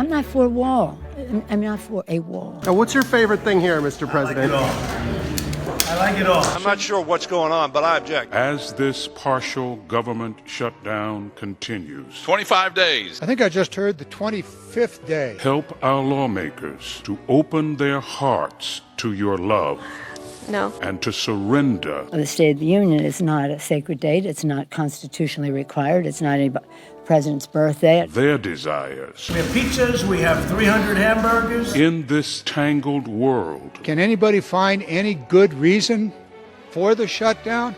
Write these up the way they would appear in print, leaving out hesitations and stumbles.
I'm not for a wall. I'm not for a wall. Now, what's your favorite thing here, Mr. President? I like it all. I'm not sure what's going on, but I object. As this partial government shutdown continues, 25 days. I think I just heard the 25th day. help our lawmakers to open their hearts to your love. No. And to surrender. The State of the Union is not a sacred date. It's not constitutionally required. It's not the president's birthday. Their desires. We have pizzas, we have 300 hamburgers. In this tangled world, Can anybody find any good reason for the shutdown?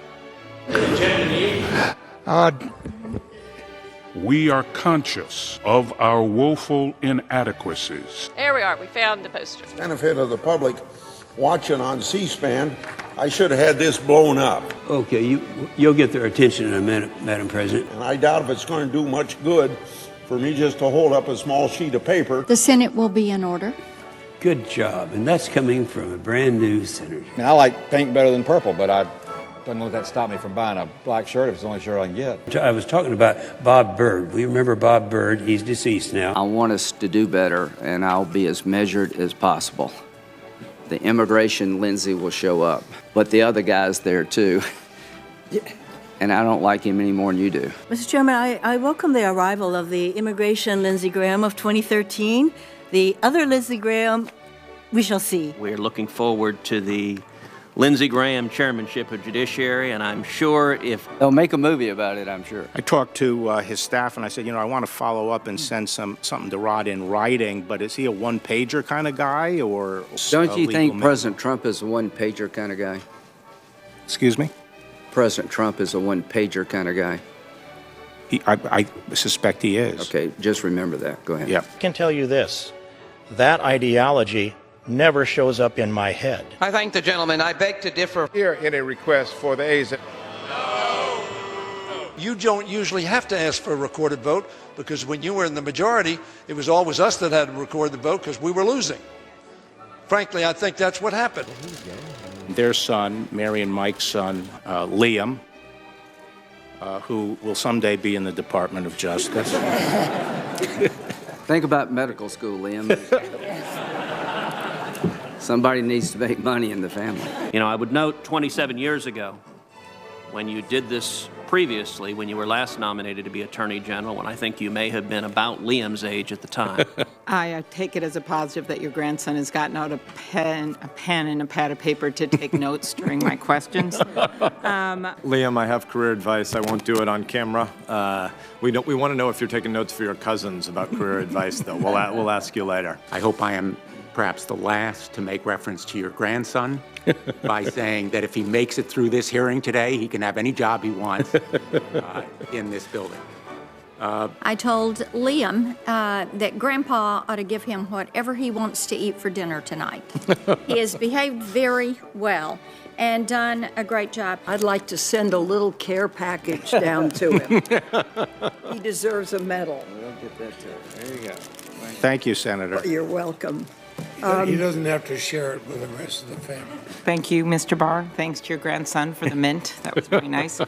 we are conscious of our woeful inadequacies. There we are. We found the poster. Benefit of the public watching on C-SPAN, I should have had this blown up. Okay, you'll get their attention in a minute, Madam President. And I doubt if it's going to do much good for me just to hold up a small sheet of paper. The Senate will be in order. Good job, and that's coming from a brand new senator. I like pink better than purple, but I don't let that stop me from buying a black shirt if it's the only shirt I can get. I was talking about Bob Byrd. We remember Bob Byrd. He's deceased now. I want us to do better, and I'll be as measured as possible. The immigration Lindsay will show up, but the other guy's there too. And I don't like him any more than you do. Mr. Chairman, I welcome the arrival of the immigration Lindsey Graham of 2013. The other Lindsey Graham, we shall see. We're looking forward to the Lindsey Graham chairmanship of Judiciary, and I'm sure if they'll make a movie about it, I'm sure. I talked to his staff, and I said, I want to follow up and send something to Rod in writing, but is he a one-pager kind of guy, or don't you think President Trump is a one-pager kind of guy? Excuse me? President Trump is a one-pager kind of guy. I suspect he is. Okay, just remember that. Go ahead. Yeah. I can tell you this, that ideology never shows up in my head. I thank the gentleman. I beg to differ. Here in a request for the A's. You don't usually have to ask for a recorded vote because when you were in the majority, it was always us that had to record the vote because we were losing. Frankly, I think that's what happened. Their son, Mary and Mike's son, Liam, who will someday be in the Department of Justice. Think about medical school, Liam. Somebody needs to make money in the family. I would note 27 years ago, when you did this previously, when you were last nominated to be Attorney General, when I think you may have been about Liam's age at the time. I take it as a positive that your grandson has gotten out a pen and a pad of paper to take notes during my questions. Liam, I have career advice. I won't do it on camera. We want to know if you're taking notes for your cousins about career advice, though. We'll ask you later. I hope I am perhaps the last to make reference to your grandson by saying that if he makes it through this hearing today, he can have any job he wants in this building. I told Liam that Grandpa ought to give him whatever he wants to eat for dinner tonight. He has behaved very well and done a great job. I'd like to send a little care package down to him. He deserves a medal. We'll get that to him. There you go. Thank you, Senator. You're welcome. He doesn't have to share it with the rest of the family. Thank you, Mr. Barr. Thanks to your grandson for the mint. That was very nice.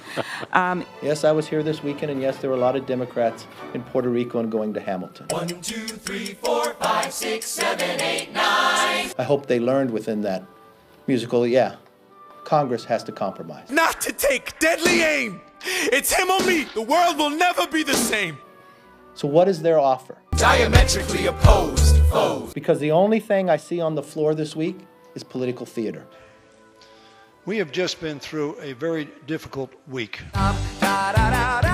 Yes, I was here this weekend, and yes, there were a lot of Democrats in Puerto Rico and going to Hamilton. 1, 2, 3, 4, 5, 6, 7, 8, 9. I hope they learned within that musical, Congress has to compromise. Not to take deadly aim. It's him or me. The world will never be the same. So what is their offer? Diametrically opposed foes. Because the only thing I see on the floor this week is political theater. We have just been through a very difficult week. Da, da, da, da.